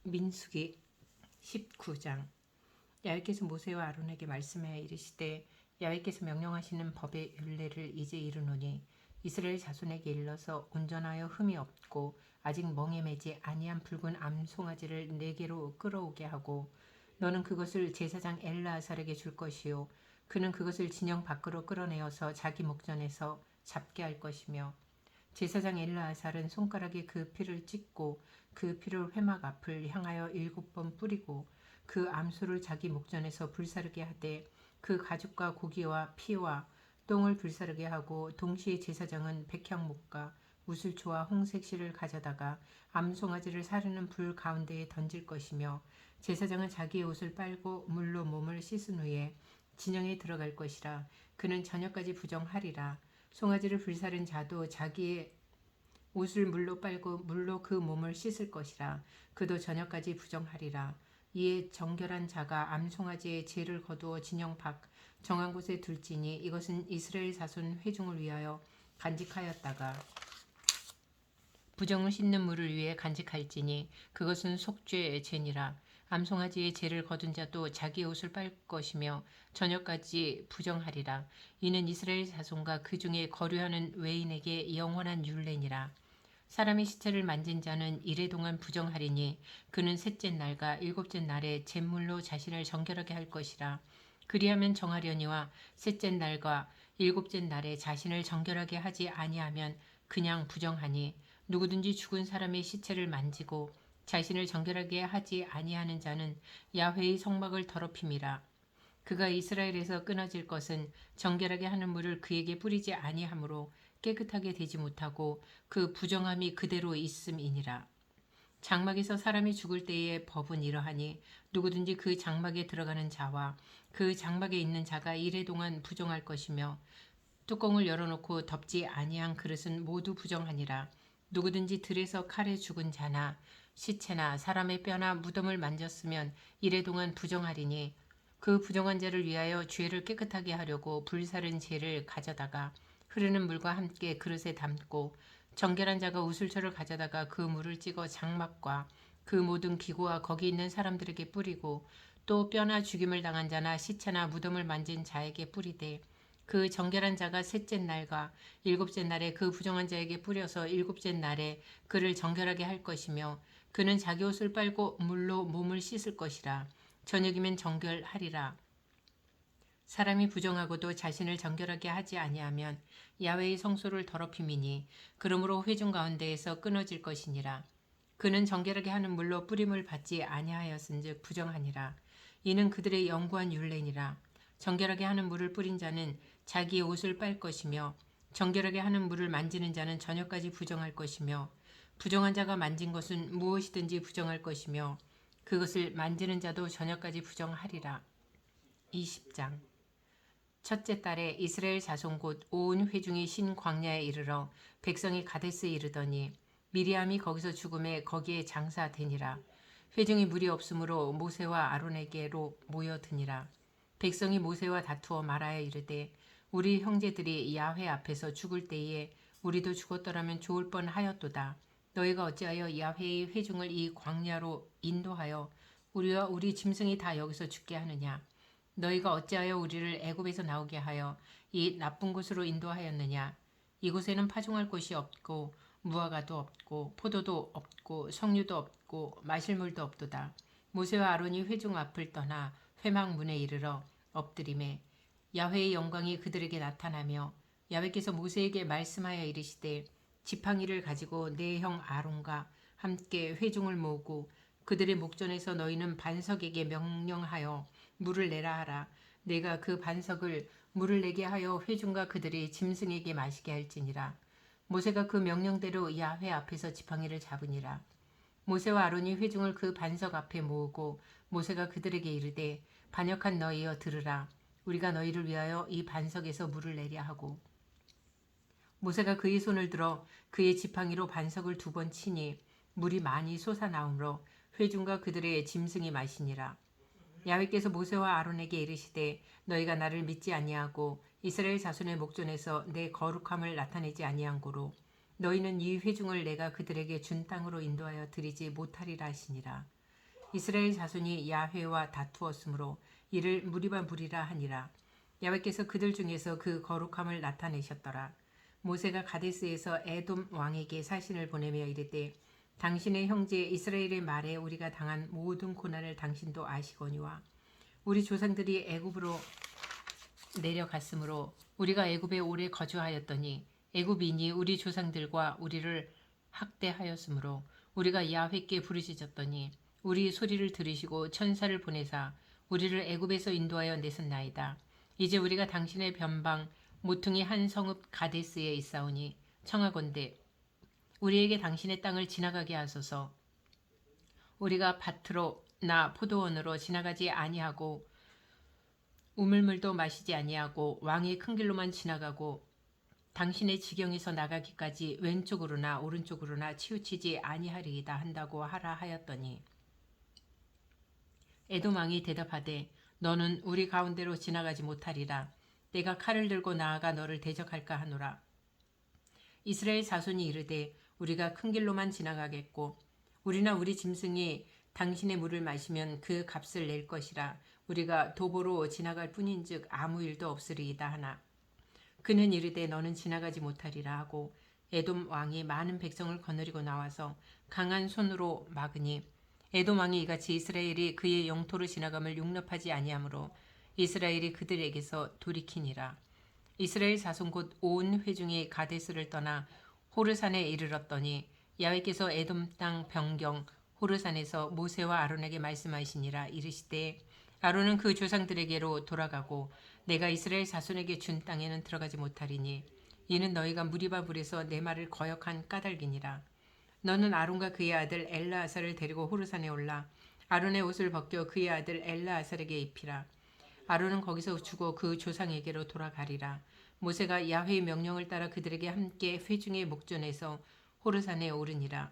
민수기 19장. 야훼께서 모세와 아론에게 말씀하여 이르시되 야훼께서 명령하시는 법의 율례를 이제 이르노니 이스라엘 자손에게 일러서 온전하여 흠이 없고 아직 멍에 매지 아니한 붉은 암송아지를 네게로 끌어오게 하고 너는 그것을 제사장 엘르아살에게 줄 것이요 그는 그것을 진영 밖으로 끌어내어서 자기 목전에서 잡게 할 것이며 제사장 엘르아살은 손가락에 그 피를 찍고 그 피를 회막 앞을 향하여 7번 뿌리고 그 암소를 자기 목전에서 불사르게 하되 그 가죽과 고기와 피와 똥을 불사르게 하고 동시에 제사장은 백향목과 우슬초와 홍색 실을 가져다가 암송아지를 사르는 불 가운데에 던질 것이며 제사장은 자기의 옷을 빨고 물로 몸을 씻은 후에 진영에 들어갈 것이라. 그는 저녁까지 부정하리라. 송아지를 불사른 자도 자기의 옷을 물로 빨고 물로 그 몸을 씻을 것이라. 그도 저녁까지 부정하리라. 이에 정결한 자가 암송아지의 죄를 거두어 진영 밖 정한 곳에 둘지니 이것은 이스라엘 자손 회중을 위하여 간직하였다가 부정을 씻는 물을 위해 간직할지니 그것은 속죄의 죄니라. 암송아지의 죄를 거둔 자도 자기 옷을 빨 것이며 저녁까지 부정하리라. 이는 이스라엘 자손과 그 중에 거류하는 외인에게 영원한 율례니라. 사람의 시체를 만진 자는 이래 동안 부정하리니 그는 셋째 날과 일곱째 날에 잿물로 자신을 정결하게 할 것이라. 그리하면 정하려니와 셋째 날과 일곱째 날에 자신을 정결하게 하지 아니하면 그냥 부정하니 누구든지 죽은 사람의 시체를 만지고 자신을 정결하게 하지 아니하는 자는 야훼의 성막을 더럽힘이라. 그가 이스라엘에서 끊어질 것은 정결하게 하는 물을 그에게 뿌리지 아니하므로 깨끗하게 되지 못하고 그 부정함이 그대로 있음이니라. 장막에서 사람이 죽을 때의 법은 이러하니 누구든지 그 장막에 들어가는 자와 그 장막에 있는 자가 이래 동안 부정할 것이며 뚜껑을 열어놓고 덮지 아니한 그릇은 모두 부정하니라. 누구든지 들에서 칼에 죽은 자나 시체나 사람의 뼈나 무덤을 만졌으면 이래 동안 부정하리니 그 부정한 자를 위하여 죄를 깨끗하게 하려고 불사른 재를 가져다가 흐르는 물과 함께 그릇에 담고 정결한 자가 우슬초를 가져다가 그 물을 찍어 장막과 그 모든 기구와 거기 있는 사람들에게 뿌리고 또 뼈나 죽임을 당한 자나 시체나 무덤을 만진 자에게 뿌리되 그 정결한 자가 셋째 날과 일곱째 날에 그 부정한 자에게 뿌려서 일곱째 날에 그를 정결하게 할 것이며 그는 자기 옷을 빨고 물로 몸을 씻을 것이라. 저녁이면 정결하리라. 사람이 부정하고도 자신을 정결하게 하지 아니하면 야훼의 성소를 더럽힘이니 그러므로 회중 가운데에서 끊어질 것이니라. 그는 정결하게 하는 물로 뿌림을 받지 아니하였은즉 부정하니라. 이는 그들의 영구한 율례니라. 정결하게 하는 물을 뿌린 자는 자기의 옷을 빨 것이며 정결하게 하는 물을 만지는 자는 저녁까지 부정할 것이며 부정한 자가 만진 것은 무엇이든지 부정할 것이며 그것을 만지는 자도 저녁까지 부정하리라. 20장. 첫째 달에 이스라엘 자손 곧 온 회중이 신 광야에 이르러 백성이 가데스에 이르더니 미리암이 거기서 죽음에 거기에 장사되니라. 회중이 무리 없으므로 모세와 아론에게로 모여드니라. 백성이 모세와 다투어 말하여 이르되 우리 형제들이 야훼 앞에서 죽을 때에 우리도 죽었더라면 좋을 뻔하였도다. 너희가 어찌하여 야훼의 회중을 이 광야로 인도하여 우리와 우리 짐승이 다 여기서 죽게 하느냐. 너희가 어찌하여 우리를 애굽에서 나오게 하여 이 나쁜 곳으로 인도하였느냐. 이곳에는 파종할 곳이 없고 무화과도 없고 포도도 없고 석류도 없고 마실 물도 없도다. 모세와 아론이 회중 앞을 떠나 회막 문에 이르러 엎드리매 야훼의 영광이 그들에게 나타나며 야훼께서 모세에게 말씀하여 이르시되 지팡이를 가지고 내 형 아론과 함께 회중을 모으고 그들의 목전에서 너희는 반석에게 명령하여 물을 내라 하라. 내가 그 반석을 물을 내게 하여 회중과 그들의 짐승에게 마시게 할지니라. 모세가 그 명령대로 야훼 앞에서 지팡이를 잡으니라. 모세와 아론이 회중을 그 반석 앞에 모으고 모세가 그들에게 이르되 반역한 너희여 들으라. 우리가 너희를 위하여 이 반석에서 물을 내려 하고 모세가 그의 손을 들어 그의 지팡이로 반석을 2번 치니 물이 많이 솟아나오므로 회중과 그들의 짐승이 마시니라. 야훼께서 모세와 아론에게 이르시되 너희가 나를 믿지 아니하고 이스라엘 자손의 목전에서 내 거룩함을 나타내지 아니한 고로 너희는 이 회중을 내가 그들에게 준 땅으로 인도하여 드리지 못하리라 하시니라. 이스라엘 자손이 야훼와 다투었으므로 이를 무리바 무리라 하니라. 야훼께서 그들 중에서 그 거룩함을 나타내셨더라. 모세가 가데스에서 에돔 왕에게 사신을 보내며 이르되 당신의 형제 이스라엘의 말에 우리가 당한 모든 고난을 당신도 아시거니와 우리 조상들이 애굽으로 내려갔으므로 우리가 애굽에 오래 거주하였더니 애굽인이 우리 조상들과 우리를 학대하였으므로 우리가 야훼께 부르짖었더니 우리 소리를 들으시고 천사를 보내사 우리를 애굽에서 인도하여 내셨나이다. 이제 우리가 당신의 변방 모퉁이 한 성읍 가데스에 있사오니 청하건대 우리에게 당신의 땅을 지나가게 하소서. 우리가 밭으로 나 포도원으로 지나가지 아니하고 우물물도 마시지 아니하고 왕의 큰 길로만 지나가고 당신의 지경에서 나가기까지 왼쪽으로나 오른쪽으로나 치우치지 아니하리이다 한다고 하라 하였더니 에돔 왕이 대답하되 너는 우리 가운데로 지나가지 못하리라. 내가 칼을 들고 나아가 너를 대적할까 하노라. 이스라엘 자손이 이르되 우리가 큰 길로만 지나가겠고 우리나 우리 짐승이 당신의 물을 마시면 그 값을 낼 것이라. 우리가 도보로 지나갈 뿐인즉 아무 일도 없으리이다 하나 그는 이르되 너는 지나가지 못하리라 하고 에돔 왕이 많은 백성을 거느리고 나와서 강한 손으로 막으니 에돔 왕이 이같이 이스라엘이 그의 영토로 지나감을 용납하지 아니하므로 이스라엘이 그들에게서 돌이키니라. 이스라엘 자손 곧 온 회중이 가데스를 떠나 호르산에 이르렀더니 야훼께서 에돔 땅 변경 호르산에서 모세와 아론에게 말씀하시니라. 이르시되 아론은 그 조상들에게로 돌아가고 내가 이스라엘 자손에게 준 땅에는 들어가지 못하리니 이는 너희가 무리바 물에서 내 말을 거역한 까닭이니라. 너는 아론과 그의 아들 엘라아살을 데리고 호르산에 올라 아론의 옷을 벗겨 그의 아들 엘라아살에게 입히라. 아론은 거기서 죽어 그 조상에게로 돌아가리라. 모세가 야훼의 명령을 따라 그들에게 함께 회중의 목전에서 호르산에 오르니라.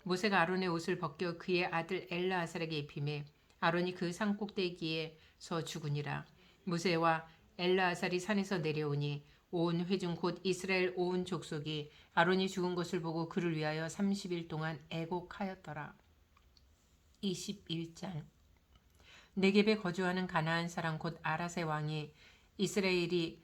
모세가 아론의 옷을 벗겨 그의 아들 엘라아살에게 입히매 아론이 그 산 꼭대기에서 죽으니라. 모세와 엘라아살이 산에서 내려오니 온 회중 곧 이스라엘 온 족속이 아론이 죽은 것을 보고 그를 위하여 30일 동안 애곡하였더라. 21장 네겝에 거주하는 가나안 사람 곧 아라세 왕이 이스라엘이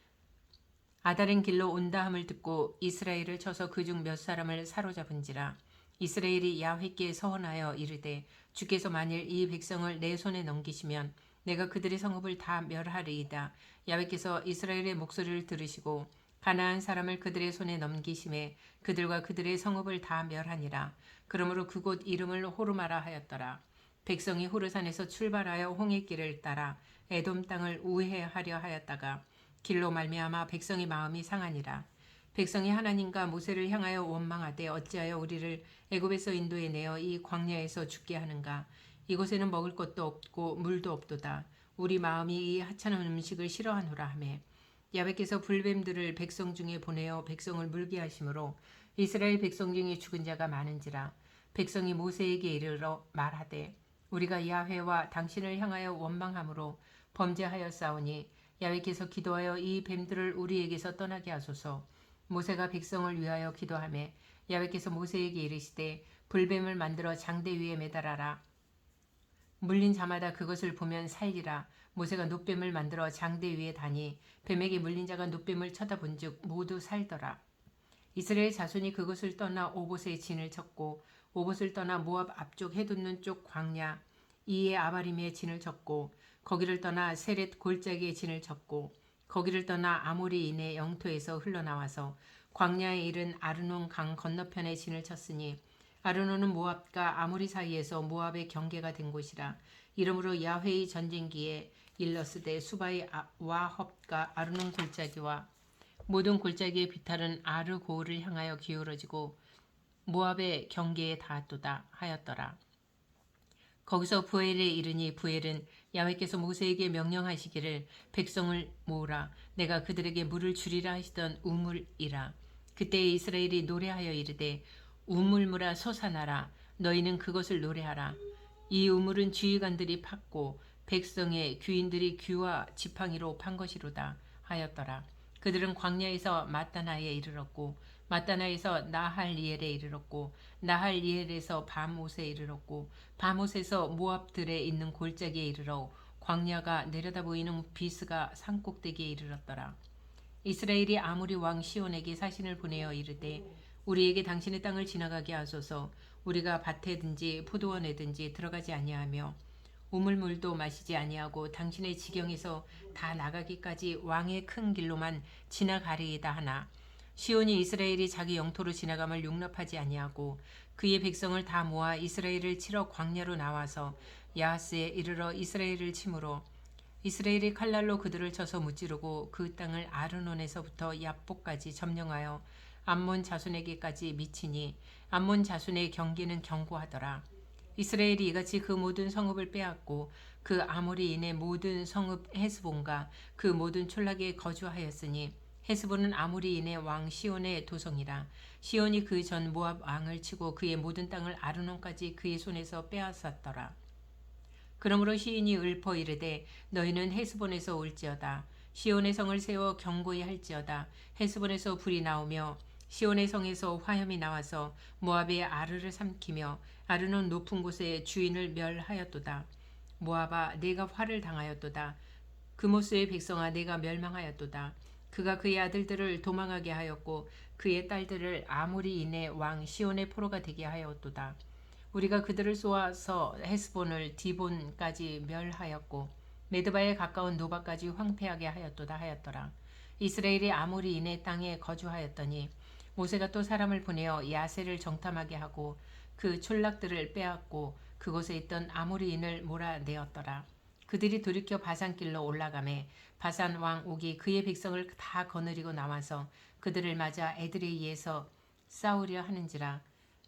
아다른 길로 온다 함을 듣고 이스라엘을 쳐서 그중 몇 사람을 사로잡은지라. 이스라엘이 야훼께 서원하여 이르되 주께서 만일 이 백성을 내 손에 넘기시면 내가 그들의 성읍을 다 멸하리이다. 야훼께서 이스라엘의 목소리를 들으시고 가나안 사람을 그들의 손에 넘기심에 그들과 그들의 성읍을 다 멸하니라. 그러므로 그곳 이름을 호르마라 하였더라. 백성이 호르산에서 출발하여 홍해길을 따라 에돔 땅을 우회하려 하였다가 길로 말미암아 백성의 마음이 상하니라. 백성이 하나님과 모세를 향하여 원망하되 어찌하여 우리를 애굽에서 인도해 내어 이 광야에서 죽게 하는가. 이곳에는 먹을 것도 없고 물도 없도다. 우리 마음이 이 하찮은 음식을 싫어하노라 하매 야훼께서 불뱀들을 백성 중에 보내어 백성을 물게 하심으로 이스라엘 백성 중에 죽은 자가 많은지라. 백성이 모세에게 이르러 말하되 우리가 야훼와 당신을 향하여 원망함으로 범죄하였사오니 야훼께서 기도하여 이 뱀들을 우리에게서 떠나게 하소서. 모세가 백성을 위하여 기도하매 야훼께서 모세에게 이르시되 불뱀을 만들어 장대 위에 매달아라. 물린 자마다 그것을 보면 살리라. 모세가 놋뱀을 만들어 장대 위에 다니 뱀에게 물린 자가 놋뱀을 쳐다본즉 모두 살더라. 이스라엘 자손이 그것을 떠나 오봇에 진을 쳤고 오봇을 떠나 모압 앞쪽 해돋는 쪽 광야 이에 아바림에 진을 쳤고 거기를 떠나 세렛 골짜기에 진을 쳤고 거기를 떠나 아모리인의 영토에서 흘러나와서 광야에 이른 아르논 강 건너편에 진을 쳤으니 아르논은 모압과 아모리 사이에서 모압의 경계가 된 곳이라. 이러므로 야훼의 전쟁기에 일러스되 수바의 와헙과 아르논 골짜기와 모든 골짜기의 비탈은 아르고를 향하여 기울어지고 모압의 경계에 닿았도다 하였더라. 거기서 부엘에 이르니 부엘은 야훼께서 모세에게 명령하시기를 백성을 모으라. 내가 그들에게 물을 주리라 하시던 우물이라. 그때 이스라엘이 노래하여 이르되 우물물아 솟아나라. 너희는 그것을 노래하라. 이 우물은 지휘관들이 팠고 백성의 귀인들이 귀와 지팡이로 판 것이로다 하였더라. 그들은 광야에서 마따나에 이르렀고 마따나에서 나할리엘에 이르렀고 나할리엘에서 밤옷에 이르렀고 밤옷에서 모압들에 있는 골짜기에 이르러 광야가 내려다 보이는 비스가 산꼭대기에 이르렀더라. 이스라엘이 아모리 왕 시온에게 사신을 보내어 이르되 우리에게 당신의 땅을 지나가게 하소서. 우리가 밭에든지 포도원에든지 들어가지 아니하며 우물물도 마시지 아니하고 당신의 지경에서 다 나가기까지 왕의 큰 길로만 지나가리이다 하나 시온이 이스라엘이 자기 영토로 지나감을 용납하지 아니하고 그의 백성을 다 모아 이스라엘을 치러 광야로 나와서 야하스에 이르러 이스라엘을 치므로 이스라엘이 칼날로 그들을 쳐서 무찌르고 그 땅을 아르논에서부터 야복까지 점령하여 암몬 자손에게까지 미치니 암몬 자손의 경계는 견고하더라. 이스라엘이 이같이 그 모든 성읍을 빼앗고 그 아모리인의 모든 성읍 헤스본과 그 모든 촌락에 거주하였으니 헤스본은 아모리인의 왕 시온의 도성이라. 시온이 그 전 모압 왕을 치고 그의 모든 땅을 아르논까지 그의 손에서 빼앗았더라. 그러므로 시인이 읊어 이르되 너희는 헤스본에서 올지어다. 시온의 성을 세워 견고히 할지어다. 헤스본에서 불이 나오며 시온의 성에서 화염이 나와서 모압의 아르를 삼키며 아르논 높은 곳의 주인을 멸하였도다. 모압아 내가 화를 당하였도다. 그모스의 백성아 내가 멸망하였도다. 그가 그의 아들들을 도망하게 하였고 그의 딸들을 아모리인의 왕 시온의 포로가 되게 하였도다. 우리가 그들을 쏘아서 헤스본을 디본까지 멸하였고 메드바에 가까운 노바까지 황폐하게 하였도다 하였더라. 이스라엘이 아모리인의 땅에 거주하였더니 모세가 또 사람을 보내어 야세를 정탐하게 하고 그 촌락들을 빼앗고 그곳에 있던 아모리인을 몰아내었더라. 그들이 돌이켜 바산길로 올라가매 바산 왕 옥이 그의 백성을 다 거느리고 나와서 그들을 맞아 에드레이에서 싸우려 하는지라.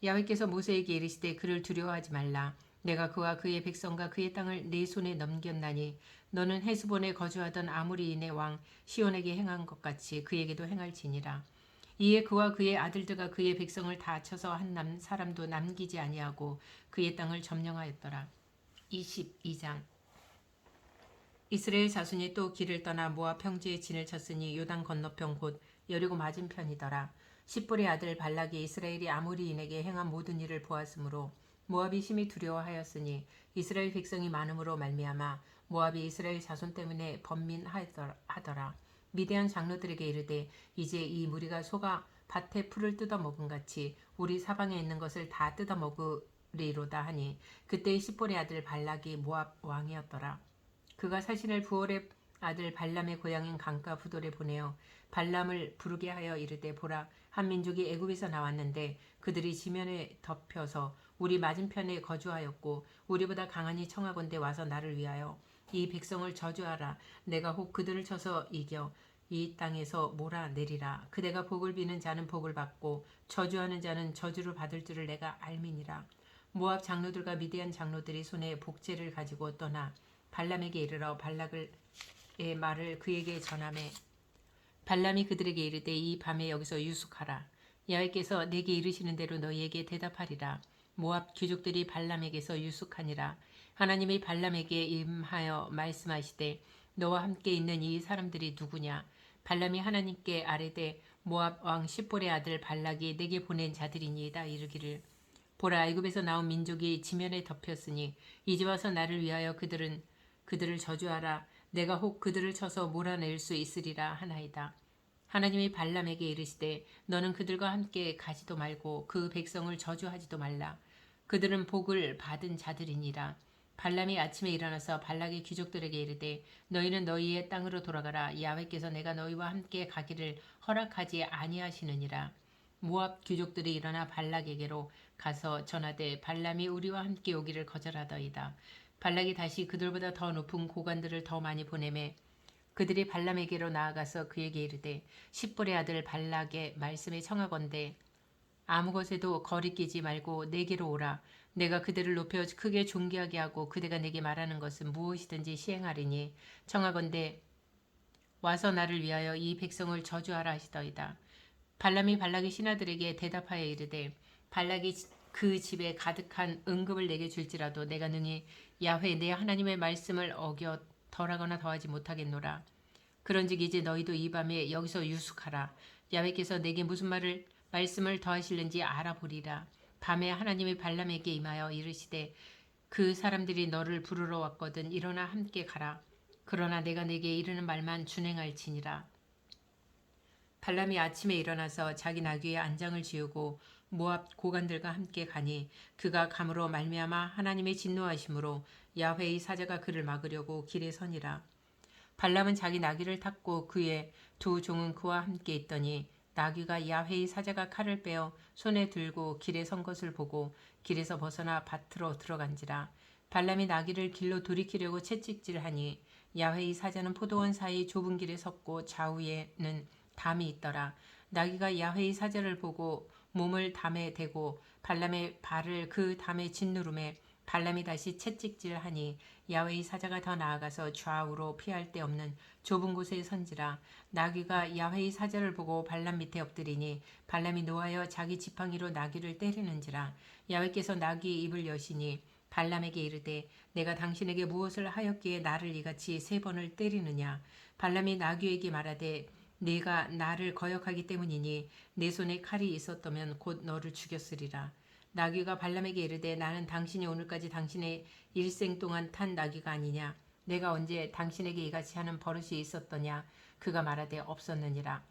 야훼께서 모세에게 이르시되 그를 두려워하지 말라. 내가 그와 그의 백성과 그의 땅을 내 손에 넘겼나니 너는 헤스본에 거주하던 아모리인의 왕 시온에게 행한 것 같이 그에게도 행할지니라. 이에 그와 그의 아들들과 그의 백성을 다 쳐서 한 사람도 남기지 아니하고 그의 땅을 점령하였더라. 22장. 이스라엘 자손이 또 길을 떠나 모압 평지에 진을 쳤으니 요단 건너편 곧 여리고 맞은편이더라. 십볼의 아들 발락이 이스라엘이 아모리인에게 행한 모든 일을 보았으므로 모압이 심히 두려워하였으니 이스라엘 백성이 많음으로 말미암아 모압이 이스라엘 자손 때문에 번민하더라. 미디안 장로들에게 이르되 이제 이 무리가 소가 밭에 풀을 뜯어먹은 같이 우리 사방에 있는 것을 다 뜯어먹으리로다 하니 그때의 십볼의 아들 발락이 모압 왕이었더라. 그가 사신을 부올의 아들 발람의 고향인 강가 부돌에 보내어 발람을 부르게 하여 이르되 보라 한 민족이 애굽에서 나왔는데 그들이 지면에 덮여서 우리 맞은편에 거주하였고 우리보다 강하니 청하건대 와서 나를 위하여 이 백성을 저주하라. 내가 혹 그들을 쳐서 이겨 이 땅에서 몰아내리라. 그대가 복을 비는 자는 복을 받고 저주하는 자는 저주를 받을 줄을 내가 알미니라. 모압 장로들과 미디안 장로들이 손에 복제를 가지고 떠나 발람에게 이르러 발락의 말을 그에게 전하매 발람이 그들에게 이르되 이 밤에 여기서 유숙하라. 여호와께서 내게 이르시는 대로 너희에게 대답하리라. 모압 귀족들이 발람에게서 유숙하니라. 하나님이 발람에게 임하여 말씀하시되 너와 함께 있는 이 사람들이 누구냐. 발람이 하나님께 아뢰되 모압 왕 십볼의 아들 발락이 내게 보낸 자들이니이다 이르기를 보라 애굽에서 나온 민족이 지면에 덮였으니 이제 와서 나를 위하여 그들을 저주하라. 내가 혹 그들을 쳐서 몰아낼 수 있으리라 하나이다. 하나님이 발람에게 이르시되 너는 그들과 함께 가지도 말고 그 백성을 저주하지도 말라. 그들은 복을 받은 자들이니라. 발람이 아침에 일어나서 발락의 귀족들에게 이르되 너희는 너희의 땅으로 돌아가라. 야훼께서 내가 너희와 함께 가기를 허락하지 아니하시느니라. 모압 귀족들이 일어나 발락에게로 가서 전하되 발람이 우리와 함께 오기를 거절하더이다. 발락이 다시 그들보다 더 높은 고관들을 더 많이 보내매 그들이 발람에게로 나아가서 그에게 이르되 십볼의 아들 발락의 말씀에 청하건대 아무 것에도 거리끼지 말고 내게로 오라. 내가 그들을 높여 크게 존귀하게 하고 그대가 내게 말하는 것은 무엇이든지 시행하리니 청하건대 와서 나를 위하여 이 백성을 저주하라 하시더이다. 발람이 발락의 신하들에게 대답하여 이르되 발락이 그 집에 가득한 응급을 내게 줄지라도 내가 능히 야훼 내 하나님의 말씀을 어겨 덜하거나 더하지 못하겠노라. 그런즉 이제 너희도 이 밤에 여기서 유숙하라. 야훼께서 내게 무슨 말을 말씀을 더하실는지 알아보리라. 밤에 하나님이 발람에게 임하여 이르시되 그 사람들이 너를 부르러 왔거든 일어나 함께 가라. 그러나 내가 내게 이르는 말만 준행할지니라. 발람이 아침에 일어나서 자기 나귀의 안장을 지우고 모압 고관들과 함께 가니 그가 감으로 말미암아 하나님의 진노하심으로 야훼의 사자가 그를 막으려고 길에 서니라. 발람은 자기 나귀를 탔고 그의 두 종은 그와 함께 있더니 나귀가 야훼의 사자가 칼을 빼어 손에 들고 길에 선 것을 보고 길에서 벗어나 밭으로 들어간지라. 발람이 나귀를 길로 돌이키려고 채찍질하니 야훼의 사자는 포도원 사이 좁은 길에 섰고 좌우에는 담이 있더라. 나귀가 야훼의 사자를 보고 몸을 담에 대고 발람의 발을 그 담에 짓누름에 발람이 다시 채찍질하니 야훼의 사자가 더 나아가서 좌우로 피할 데 없는 좁은 곳에 선지라. 나귀가 야훼의 사자를 보고 발람 밑에 엎드리니 발람이 노하여 자기 지팡이로 나귀를 때리는지라. 야훼께서 나귀의 입을 여시니 발람에게 이르되 내가 당신에게 무엇을 하였기에 나를 이같이 3번을 때리느냐. 발람이 나귀에게 말하되 네가 나를 거역하기 때문이니 내 손에 칼이 있었다면 곧 너를 죽였으리라. 나귀가 발람에게 이르되 나는 당신이 오늘까지 당신의 일생 동안 탄 나귀가 아니냐. 내가 언제 당신에게 이같이 하는 버릇이 있었더냐. 그가 말하되 없었느니라.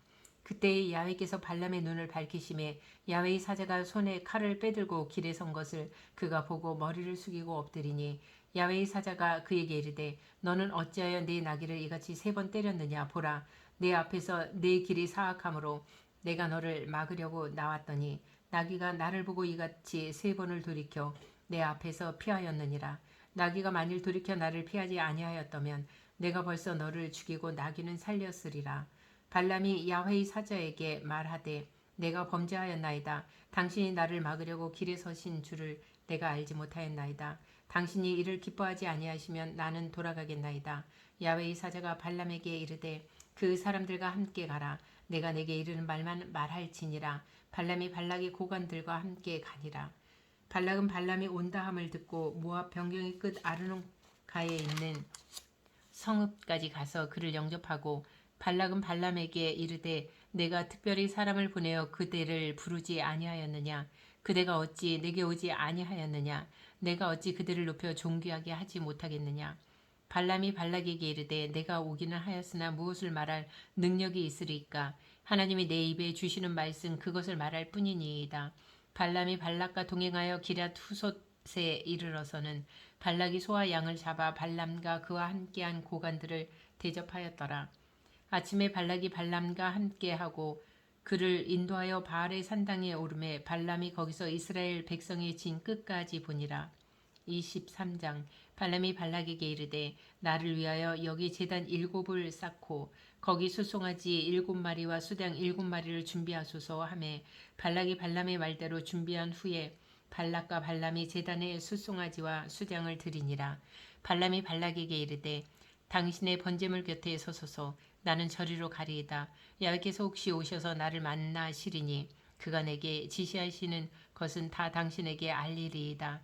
그때에 야훼께서 발람의 눈을 밝히심에 야훼의 사자가 손에 칼을 빼들고 길에 선 것을 그가 보고 머리를 숙이고 엎드리니 야훼의 사자가 그에게 이르되 너는 어찌하여 내 나귀를 이같이 3번 때렸느냐. 보라 내 앞에서 내 길이 사악하므로 내가 너를 막으려고 나왔더니 나귀가 나를 보고 이같이 3번을 돌이켜 내 앞에서 피하였느니라. 나귀가 만일 돌이켜 나를 피하지 아니하였다면 내가 벌써 너를 죽이고 나귀는 살렸으리라. 발람이 야훼의 사자에게 말하되 내가 범죄하였나이다. 당신이 나를 막으려고 길에 서신 줄을 내가 알지 못하였나이다. 당신이 이를 기뻐하지 아니하시면 나는 돌아가겠나이다. 야훼의 사자가 발람에게 이르되 그 사람들과 함께 가라. 내가 내게 이르는 말만 말할지니라. 발람이 발락의 고관들과 함께 가니라. 발락은 발람이 온다함을 듣고 모압 변경의 끝 아르논가에 있는 성읍까지 가서 그를 영접하고 발락은 발람에게 이르되 내가 특별히 사람을 보내어 그대를 부르지 아니하였느냐. 그대가 어찌 내게 오지 아니하였느냐. 내가 어찌 그들을 높여 존귀하게 하지 못하겠느냐. 발람이 발락에게 이르되 내가 오기는 하였으나 무엇을 말할 능력이 있으리까. 하나님이 내 입에 주시는 말씀 그것을 말할 뿐이니이다. 발람이 발락과 동행하여 기럇 후솥에 이르러서는 발락이 소와 양을 잡아 발람과 그와 함께한 고관들을 대접하였더라. 아침에 발락이 발람과 함께하고 그를 인도하여 바알의 산당에 오르매 발람이 거기서 이스라엘 백성의 진 끝까지 보니라. 23장 발람이 발락에게 이르되 나를 위하여 여기 제단 7을 쌓고 거기 수송아지 7마리와 수당 7마리를 준비하소서 하매 발락이 발람의 말대로 준비한 후에 발락과 발람이 제단에 수송아지와 수장을 드리니라. 발람이 발락에게 이르되 당신의 번제물 곁에 서소서. 나는 저리로 가리이다. 야훼께서 혹시 오셔서 나를 만나시리니 그가 내게 지시하시는 것은 다 당신에게 알리리이다.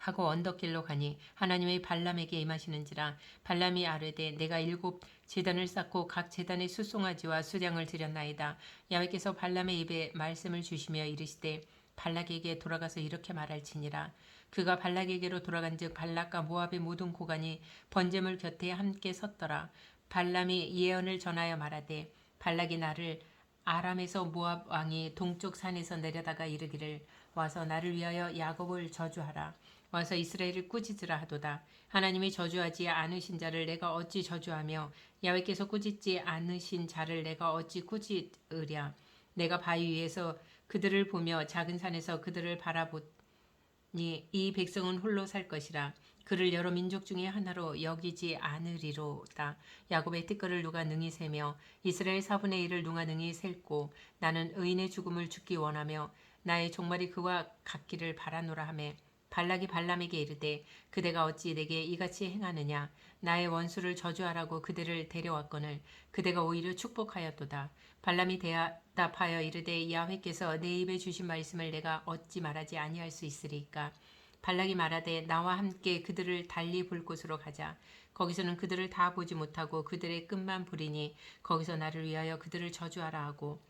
하고 언덕길로 가니 하나님의 발람에게 임하시는지라. 발람이 아뢰되 내가 7 제단을 쌓고 각 제단에 수송아지와 수량을 드렸나이다. 야훼께서 발람의 입에 말씀을 주시며 이르시되 발락에게 돌아가서 이렇게 말할지니라. 그가 발락에게로 돌아간즉 발락과 모압의 모든 고관이 번제물 곁에 함께 섰더라. 발람이 예언을 전하여 말하되 발락이 나를 아람에서 모압 왕이 동쪽 산에서 내려다가 이르기를 와서 나를 위하여 야곱을 저주하라. 와서 이스라엘을 꾸짖으라 하도다. 하나님이 저주하지 않으신 자를 내가 어찌 저주하며 야훼께서 꾸짖지 않으신 자를 내가 어찌 꾸짖으랴. 내가 바위 위에서 그들을 보며 작은 산에서 그들을 바라보니 이 백성은 홀로 살 것이라. 그를 여러 민족 중에 하나로 여기지 않으리로다. 야곱의 티끌을 누가 능히 세며 이스라엘 4분의 1을 누가 능히 셀고 나는 의인의 죽음을 죽기 원하며 나의 종말이 그와 같기를 바라노라 하매 발락이 발람에게 이르되 그대가 어찌 내게 이같이 행하느냐. 나의 원수를 저주하라고 그들을 데려왔거늘 그대가 오히려 축복하였도다. 발람이 대답하여 이르되 야훼께서 내 입에 주신 말씀을 내가 어찌 말하지 아니할 수 있으리까. 발락이 말하되 나와 함께 그들을 달리 볼 곳으로 가자. 거기서는 그들을 다 보지 못하고 그들의 끝만 보리니 거기서 나를 위하여 그들을 저주하라 하고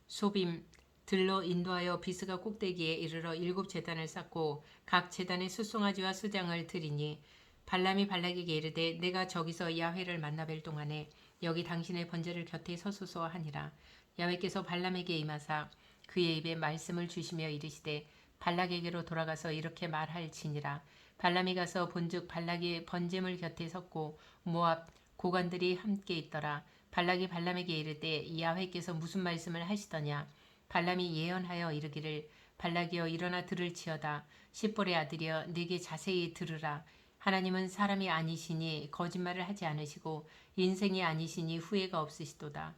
소빔 들로 인도하여 비스가 꼭대기에 이르러 7 제단을 쌓고 각 제단에 숫송아지와 수장을 드리니 발람이 발락에게 이르되 내가 저기서 야훼를 만나 뵐 동안에 여기 당신의 번제를 곁에 서소서 하니라. 야훼께서 발람에게 임하사 그의 입에 말씀을 주시며 이르시되 발락에게로 돌아가서 이렇게 말할지니라. 발람이 가서 본즉 발락이 번제물 곁에 섰고 모압 고관들이 함께 있더라. 발락이 발람에게 이르되 야훼께서 무슨 말씀을 하시더냐. 발람이 예언하여 이르기를 발락이여 일어나 들을지어다. 십볼의 아들이여 내게 자세히 들으라. 하나님은 사람이 아니시니 거짓말을 하지 않으시고 인생이 아니시니 후회가 없으시도다.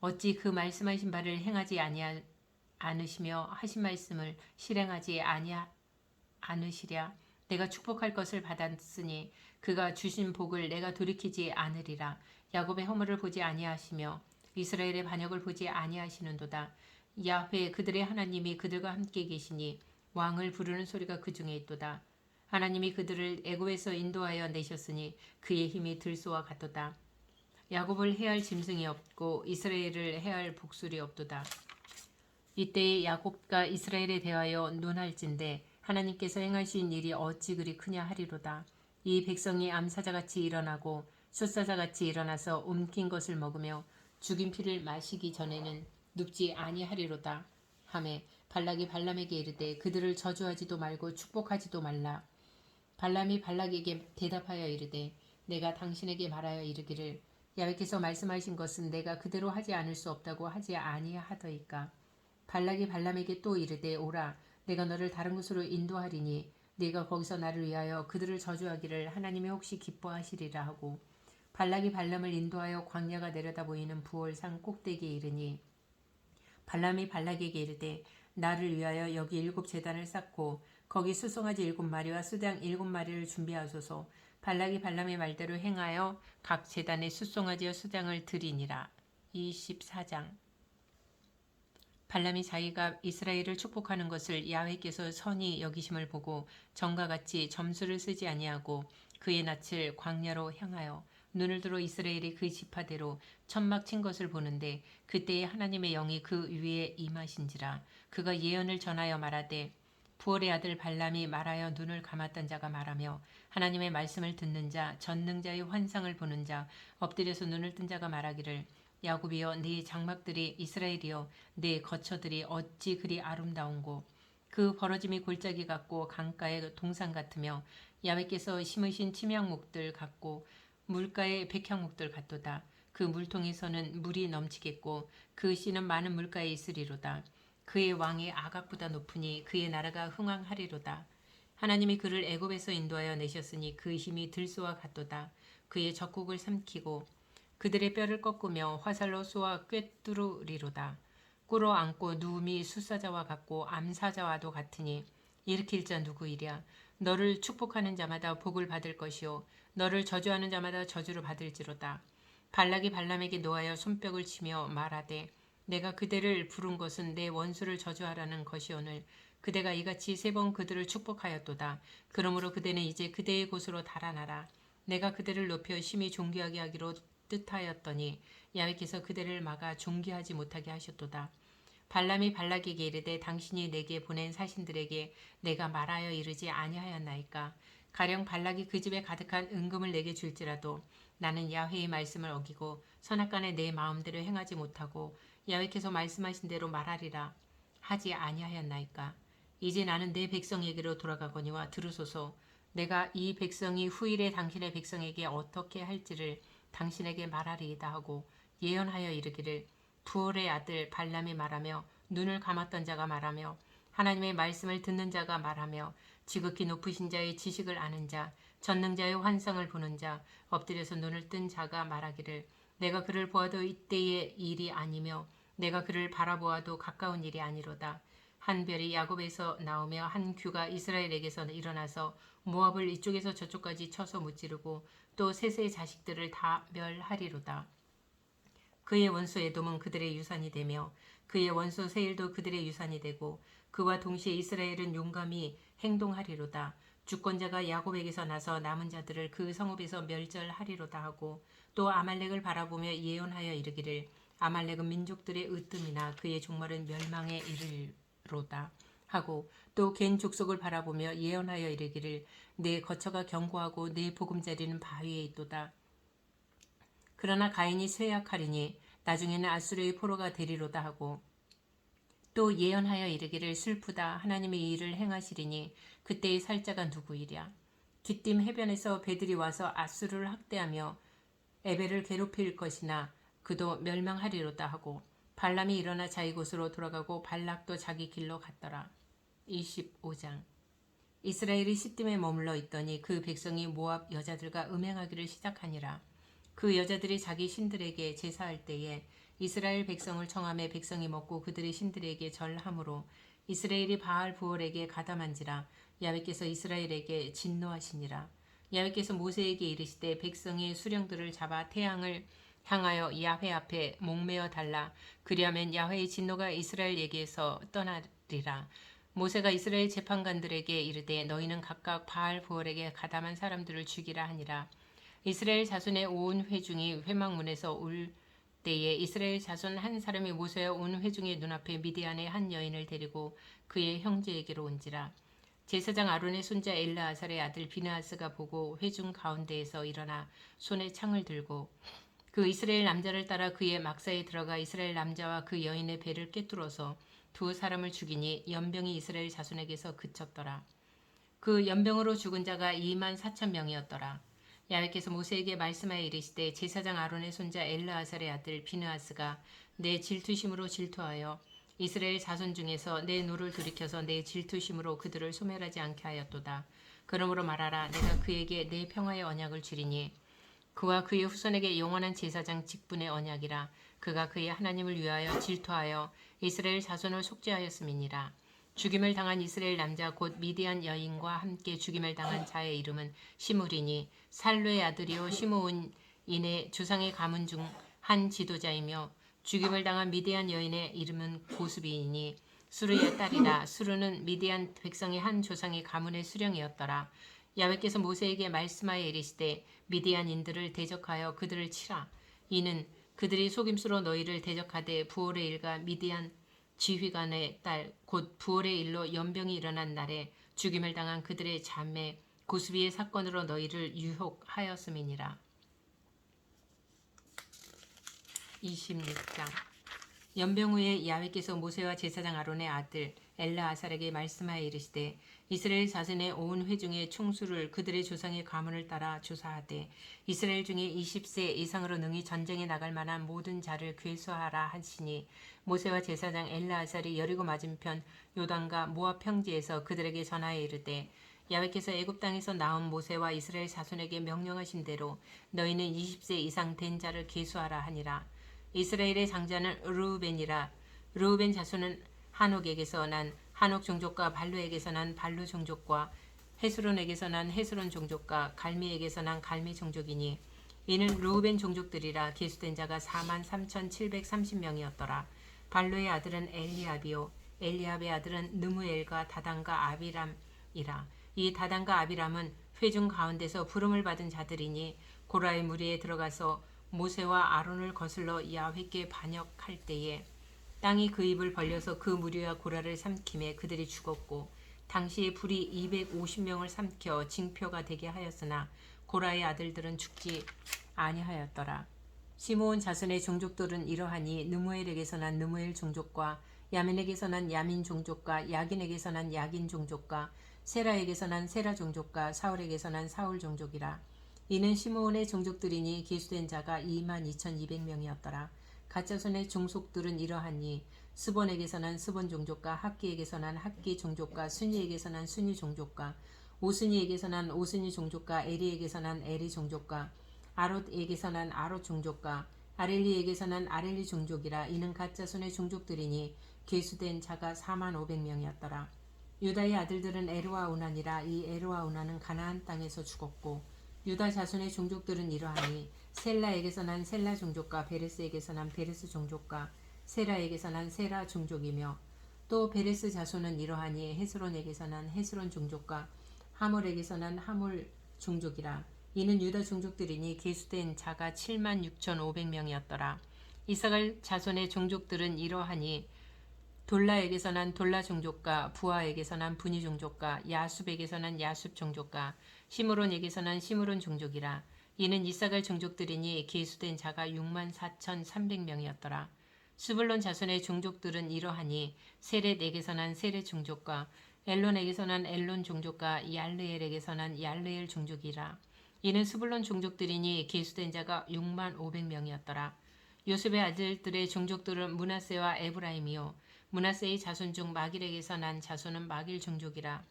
어찌 그 말씀하신 바를 행하지 않으시며 하신 말씀을 실행하지 않으시랴. 내가 축복할 것을 받았으니 그가 주신 복을 내가 돌이키지 않으리라. 야곱의 허물을 보지 아니하시며 이스라엘의 반역을 보지 아니하시는도다. 야훼 그들의 하나님이 그들과 함께 계시니 왕을 부르는 소리가 그 중에 있도다. 하나님이 그들을 애굽에서 인도하여 내셨으니 그의 힘이 들소와 같도다. 야곱을 해할 짐승이 없고 이스라엘을 해할 복술이 없도다. 이때에 야곱과 이스라엘에 대하여 논할진대 하나님께서 행하신 일이 어찌 그리 크냐 하리로다. 이 백성이 암사자같이 일어나고 숫사자같이 일어나서 옮긴 것을 먹으며 죽인 피를 마시기 전에는 눕지 아니하리로다. 하매 발락이 발람에게 이르되 그들을 저주하지도 말고 축복하지도 말라. 발람이 발락에게 대답하여 이르되 내가 당신에게 말하여 이르기를 야훼께서 말씀하신 것은 내가 그대로 하지 않을 수 없다고 하지 아니하더이까. 발락이 발람에게 또 이르되 오라 내가 너를 다른 곳으로 인도하리니 네가 거기서 나를 위하여 그들을 저주하기를 하나님이 혹시 기뻐하시리라 하고 발락이 발람을 인도하여 광야가 내려다 보이는 부월산 꼭대기에 이르니 발람이 발락에게 이르되 나를 위하여 여기 7 제단을 쌓고 거기 수송아지 7마리와 수장 7마리를 준비하소서. 발락이 발람의 말대로 행하여 각 제단에 숫송아지와 수장을 드리니라. 24장 발람이 자기가 이스라엘을 축복하는 것을 야훼께서 선히 여기심을 보고 전과 같이 점수를 쓰지 아니하고 그의 낯을 광야로 향하여 눈을 들어 이스라엘이 그 지파대로 천막 친 것을 보는데 그때에 하나님의 영이 그 위에 임하신지라. 그가 예언을 전하여 말하되 부올의 아들 발람이 말하여 눈을 감았던 자가 말하며 하나님의 말씀을 듣는 자 전능자의 환상을 보는 자 엎드려서 눈을 뜬 자가 말하기를 야곱이여 네 장막들이 이스라엘이여 네 거처들이 어찌 그리 아름다운고 그 벌어짐이 골짜기 같고 강가의 동산 같으며 야훼께서 심으신 침향목들 같고 물가의 백향목들 같도다. 그 물통에서는 물이 넘치겠고 그 씨는 많은 물가에 있으리로다. 그의 왕이 아각보다 높으니 그의 나라가 흥왕하리로다. 하나님이 그를 애굽에서 인도하여 내셨으니 그 힘이 들소와 같도다. 그의 적국을 삼키고 그들의 뼈를 꺾으며 화살로 쏘아 꿰뚫으리로다. 꿇어 앉고 누움이 숫사자와 같고 암사자와도 같으니 일으킬 자 누구이랴. 너를 축복하는 자마다 복을 받을 것이요 너를 저주하는 자마다 저주를 받을지로다. 발락이 발람에게 노하여 손뼉을 치며 말하되 내가 그대를 부른 것은 내 원수를 저주하라는 것이오늘 그대가 이같이 3번 그들을 축복하였도다. 그러므로 그대는 이제 그대의 곳으로 달아나라. 내가 그대를 높여 심히 존귀하게 하기로 뜻하였더니 야훼께서 그대를 막아 존귀하지 못하게 하셨도다. 발람이 발락에게 이르되 당신이 내게 보낸 사신들에게 내가 말하여 이르지 아니하였나이까. 가령 발락이 그 집에 가득한 은금을 내게 줄지라도 나는 야훼의 말씀을 어기고 선악간에 내 마음대로 행하지 못하고 야훼께서 말씀하신 대로 말하리라 하지 아니하였나이까. 이제 나는 내 백성에게로 돌아가거니와 들으소서. 내가 이 백성이 후일에 당신의 백성에게 어떻게 할지를 당신에게 말하리이다 하고 예언하여 이르기를 부올의 아들 발람이 말하며 눈을 감았던 자가 말하며 하나님의 말씀을 듣는 자가 말하며 지극히 높으신 자의 지식을 아는 자 전능자의 환상을 보는 자 엎드려서 눈을 뜬 자가 말하기를 내가 그를 보아도 이때의 일이 아니며 내가 그를 바라보아도 가까운 일이 아니로다. 한 별이 야곱에서 나오며 한 규가 이스라엘에게서 일어나서 모압을 이쪽에서 저쪽까지 쳐서 무찌르고 또 셋의 자식들을 다 멸하리로다. 그의 원수 에돔은 그들의 유산이 되며 그의 원수 세일도 그들의 유산이 되고 그와 동시에 이스라엘은 용감히 행동하리로다. 주권자가 야곱에게서 나서 남은 자들을 그 성읍에서 멸절하리로다 하고 또 아말렉을 바라보며 예언하여 이르기를 아말렉은 민족들의 으뜸이나 그의 종말은 멸망에 이르리로다 하고 또 겐 족속을 바라보며 예언하여 이르기를 내 거처가 견고하고 내 보금자리는 바위에 있도다. 그러나 가인이 쇠약하리니 나중에는 아수르의 포로가 되리로다 하고 또 예언하여 이르기를 슬프다 하나님의 이 일을 행하시리니 그때의 살자가 누구이랴. 기띔 해변에서 배들이 와서 아수르를 학대하며 에벨을 괴롭힐 것이나 그도 멸망하리로다 하고 발람이 일어나 자기 곳으로 돌아가고 발락도 자기 길로 갔더라. 25장 이스라엘이 시딤에 머물러 있더니 그 백성이 모압 여자들과 음행하기를 시작하니라. 그 여자들이 자기 신들에게 제사할 때에 이스라엘 백성을 청함에 백성이 먹고 그들의 신들에게 절함으로 이스라엘이 바알 부올에게 가담한지라. 야훼께서 이스라엘에게 진노하시니라. 야훼께서 모세에게 이르시되 백성의 수령들을 잡아 태양을 향하여 야훼 앞에 목매어 달라. 그리하면 야훼의 진노가 이스라엘에게서 떠나리라. 모세가 이스라엘 재판관들에게 이르되 너희는 각각 바알 부올에게 가담한 사람들을 죽이라 하니라. 이스라엘 자손의 온 회중이 회막문에서 올 때에 이스라엘 자손 한 사람이 모세와 온 회중의 눈앞에 미디안의 한 여인을 데리고 그의 형제에게로 온지라. 제사장 아론의 손자 엘르아살의 아들 비느하스가 보고 회중 가운데에서 일어나 손에 창을 들고 그 이스라엘 남자를 따라 그의 막사에 들어가 이스라엘 남자와 그 여인의 배를 꿰뚫어서 두 사람을 죽이니 연병이 이스라엘 자손에게서 그쳤더라. 그 연병으로 죽은 자가 2만 4천 명이었더라. 야훼께서 모세에게 말씀하여 이르시되 제사장 아론의 손자 엘르아살의 아들 비느하스가 내 질투심으로 질투하여 이스라엘 자손 중에서 내 노를 돌이켜서 내 질투심으로 그들을 소멸하지 않게 하였도다. 그러므로 말하라. 내가 그에게 내 평화의 언약을 주리니 그와 그의 후손에게 영원한 제사장 직분의 언약이라. 그가 그의 하나님을 위하여 질투하여 이스라엘 자손을 속죄하였음이니라. 죽임을 당한 이스라엘 남자 곧 미디안 여인과 함께 죽임을 당한 자의 이름은 시므리니 살루의 아들이요 시므온인의 조상의 가문 중 한 지도자이며 죽임을 당한 미디안 여인의 이름은 고스비이니 수르의 딸이라. 수르는 미디안 백성의 한 조상의 가문의 수령이었더라. 야훼께서 모세에게 말씀하여 이르시되 미디안인들을 대적하여 그들을 치라. 이는 그들이 속임수로 너희를 대적하되 부올의 일과 미디안 지휘관의 딸 곧 부올의 일로 연병이 일어난 날에 죽임을 당한 그들의 자매 고스비의 사건으로 너희를 유혹하였음이니라. 26장 연병 후에 야훼께서 모세와 제사장 아론의 아들 엘르아살에게 말씀하여 이르시되 이스라엘 자손의 온 회중의 총수를 그들의 조상의 가문을 따라 조사하되 이스라엘 중에 20세 이상으로 능히 전쟁에 나갈 만한 모든 자를 괴수하라 하시니 모세와 제사장 엘르아살이 여리고 맞은편 요단과 모압 평지에서 그들에게 전하여 이르되 야훼께서 애굽 땅에서 나온 모세와 이스라엘 자손에게 명령하신 대로 너희는 20세 이상 된 자를 계수하라 하니라. 이스라엘의 장자는 르우벤이라. 르우벤 자손은 한옥에게서 난 한옥 종족과 발루에게서 난 발루 종족과 헤스론에게서 난 헤스론 종족과 갈미에게서 난 갈미 종족이니 이는 르우벤 종족들이라. 계수된 자가 43,730명이었더라. 발루의 아들은 엘리압이요 엘리압의 아들은 느무엘과 다단과 아비람이라. 이 다단과 아비람은 회중 가운데서 부름을 받은 자들이니 고라의 무리에 들어가서 모세와 아론을 거슬러 야훼께 반역할 때에 땅이 그 입을 벌려서 그 무리와 고라를 삼킴에 그들이 죽었고 당시에 불이 250명을 삼켜 징표가 되게 하였으나 고라의 아들들은 죽지 아니하였더라. 시므온 자손의 종족들은 이러하니 느무엘에게서 난 느무엘 종족과 야민에게서 난 야민 종족과 야긴에게서 난 야긴 종족과 세라에게서 난 세라 종족과 사울에게서 난 사울 종족이라. 이는 시므온의 종족들이니 계수된 자가 22,200명이었더라. 가짜손의 종속들은 이러하니 스본에게서 난 스본 종족과 학기에게서 난 학기 종족과 순이에게서 난 순이 종족과 오스니에게서 난 오스니 종족과 에리에게서 난 에리 종족과 아롯에게서 난 아롯 종족과 아렐리에게서 난 아렐리 종족이라. 이는 가짜손의 종족들이니 계수된 자가 45,000명이었더라. 유다의 아들들은 에르와 우난이라. 이 에르와 우난은 가나안 땅에서 죽었고 유다 자손의 종족들은 이러하니 셀라에게서 난 셀라 종족과 베레스에게서 난 베레스 종족과 세라에게서 난 세라 종족이며 또 베레스 자손은 이러하니 헤스론에게서 난 헤스론 종족과 하몰에게서 난 하몰 종족이라. 이는 유다 종족들이니 계수된 자가 76,500명이었더라. 이사갈 자손의 종족들은 이러하니 돌라에게서 난 돌라 종족과 부하에게서 난 분이 종족과 야숲에게서 난 야숲 종족과 시므론에게서 난 시므론 종족이라. 이는 이사갈 종족들이니 계수된 자가 64,300명이었더라. 스불론 자손의 종족들은 이러하니 세렛에게서 난 세렛 종족과 엘론에게서 난 엘론 종족과 얄르엘에게서 난 얄르엘 종족이라. 이는 스불론 종족들이니 계수된 자가 65,500명이었더라. 요셉의 아들들의 종족들은 므낫세와 에브라임이요 므낫세의 자손 중 마길에게서 난 자손은 마길 종족이라.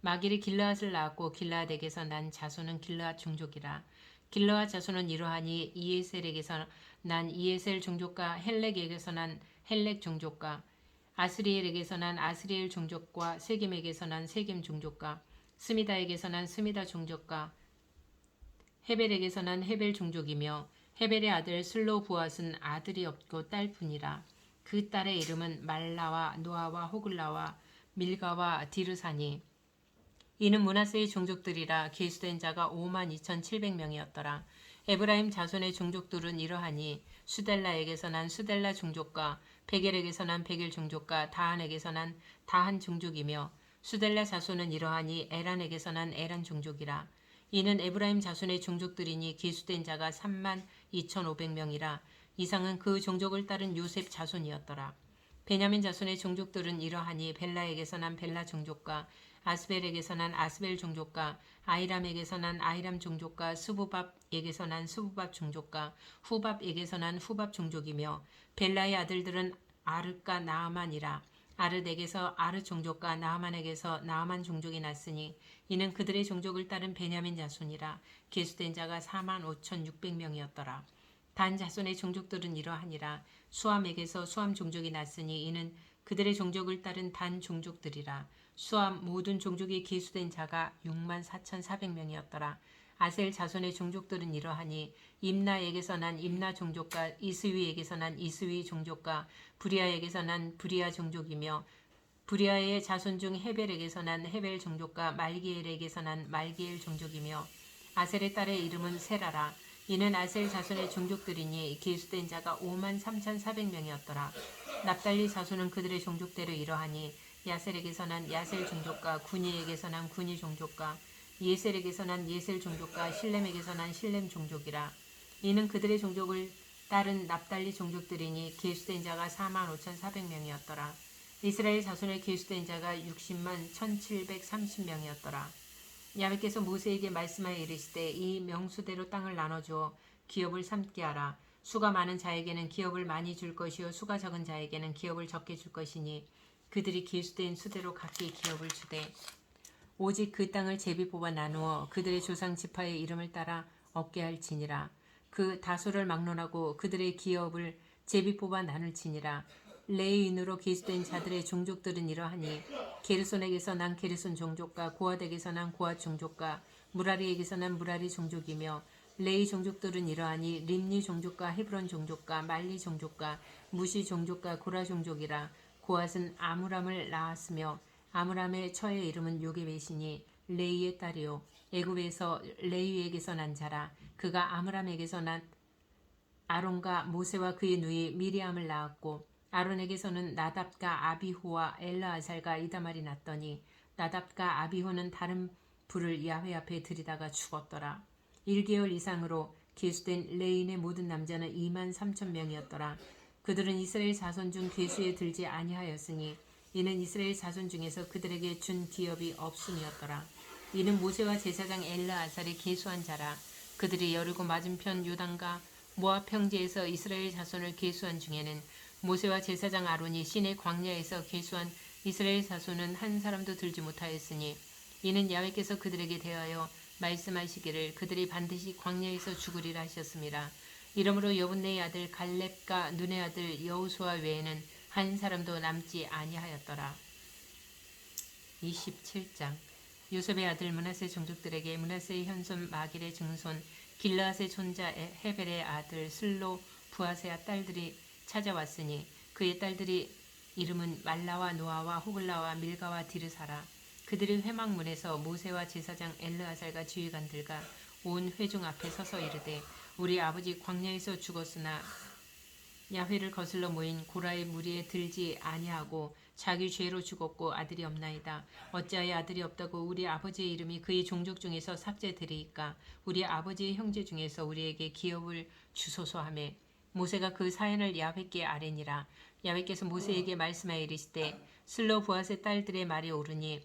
마길이 길르앗을 낳았고 길르앗에게서 난 자손은 길르앗 종족이라. 길르앗 자손은 이러하니 이에셀에게서 난 이에셀 종족과 헬렉에게서 난 헬렉 종족과 아스리엘에게서 난 아스리엘 종족과 세겜에게서 난 세겜 종족과 스미다에게서 난 스미다 종족과 헤벨에게서 난 헤벨 종족이며 헤벨의 아들 슬로부앗은 아들이 없고 딸뿐이라. 그 딸의 이름은 말라와 노아와 호글라와 밀가와 디르사니. 이는 므낫세의 종족들이라. 계수된 자가 52,700명이었더라. 에브라임 자손의 종족들은 이러하니 수델라에게서 난 수델라 종족과 베겔에게서 난 베겔 종족과 다한에게서 난 다한 종족이며 수델라 자손은 이러하니 에란에게서 난 에란 종족이라. 이는 에브라임 자손의 종족들이니 계수된 자가 32,500명이라. 이상은 그 종족을 따른 요셉 자손이었더라. 베냐민 자손의 종족들은 이러하니 벨라에게서 난 벨라 종족과 아스벨에게서 난 아스벨 종족과 아이람에게서 난 아이람 종족과 스부밥에게서 난 스부밥 종족과 후밥에게서 난 후밥 종족이며 벨라의 아들들은 아르과 나아만이라. 아르에게서 아르 종족과 나아만에게서 나아만 종족이 났으니 이는 그들의 종족을 따른 베냐민 자손이라. 계수된 자가 45,600명이었더라. 단 자손의 종족들은 이러하니라. 수함에게서 수함 종족이 났으니 이는 그들의 종족을 따른 단 종족들이라. 수함 모든 종족이 계수된 자가 64,400명이었더라. 아셀 자손의 종족들은 이러하니 임나에게서 난 임나 종족과 이스위에게서 난 이스위 종족과 브리아에게서 난 브리아 종족이며 브리아의 자손 중 헤벨에게서 난 헤벨 종족과 말기엘에게서 난 말기엘 종족이며 아셀의 딸의 이름은 세라라. 이는 아셀 자손의 종족들이니 계수된 자가 53,400명이었더라. 납달리 자손은 그들의 종족대로 이러하니 야셀에게서 난 야셀 종족과 구니에게서 난 구니 종족과 예셀에게서 난 예셀 종족과 실렘에게서 난 실렘 종족이라. 이는 그들의 종족을 따른 납달리 종족들이니 계수된 자가 45,400명이었더라. 이스라엘 자손의 계수된 자가 601,730명이었더라. 야훼께서 모세에게 말씀하여 이르시되 이 명수대로 땅을 나눠주어 기업을 삼게 하라. 수가 많은 자에게는 기업을 많이 줄 것이요 수가 적은 자에게는 기업을 적게 줄 것이니 그들이 계수된 수대로 각기 기업을 주되 오직 그 땅을 제비 뽑아 나누어 그들의 조상 지파의 이름을 따라 얻게 할지니라. 그 다소를 막론하고 그들의 기업을 제비 뽑아 나눌지니라. 레위인으로 계수된 자들의 종족들은 이러하니 게르손에게서 난 게르손 종족과 고핫에게서 난 고핫 종족과 무라리에게서 난 무라리 종족이며 레위 종족들은 이러하니 림니 종족과 헤브론 종족과 말리 종족과 무시 종족과 고라 종족이라. 고핫은 아므람을 낳았으며 아므람의 처의 이름은 요게벳이니 레이의 딸이요 애굽에서 레위에게서 난 자라. 그가 아므람에게서 난 아론과 모세와 그의 누이 미리암을 낳았고 아론에게서는 나답과 아비후와 엘라아살과 이다말이 났더니 나답과 아비후는 다른 불을 야훼 앞에 들이다가 죽었더라. 1개월 이상으로 계수된 레인의 모든 남자는 23,000명이었더라. 그들은 이스라엘 자손 중 계수에 들지 아니하였으니 이는 이스라엘 자손 중에서 그들에게 준 기업이 없음이었더라. 이는 모세와 제사장 엘라아살이 계수한 자라. 그들이 여리고 맞은편 요단과 모압 평지에서 이스라엘 자손을 계수한 중에는 모세와 제사장 아론이 시내 광야에서 계수한 이스라엘 자손은 한 사람도 들지 못하였으니 이는 야훼께서 그들에게 대하여 말씀하시기를 그들이 반드시 광야에서 죽으리라 하셨습니다. 이러므로 여분네의 아들 갈렙과 눈의 아들 여호수아 외에는 한 사람도 남지 아니하였더라. 27장 요셉의 아들 므낫세 종족들에게 므낫세의 현손 마길의 증손 길르앗의 손자 헤벨의 아들 슬로 부하세아 딸들이 찾아왔으니 그의 딸들이 이름은 말라와 노아와 호글라와 밀가와 디르사라. 그들이 회막문에서 모세와 제사장 엘르아살과 지휘관들과 온 회중 앞에 서서 이르되 우리 아버지 광야에서 죽었으나 야훼를 거슬러 모인 고라의 무리에 들지 아니하고 자기 죄로 죽었고 아들이 없나이다. 어찌하여 아들이 없다고 우리 아버지의 이름이 그의 종족 중에서 삭제되리이까. 우리 아버지의 형제 중에서 우리에게 기업을 주소서 하매 모세가 그 사연을 야훼께 아뢰니라. 야훼께서 모세에게 말씀하여 이르시되 슬로보앗의 딸들의 말이 옳으니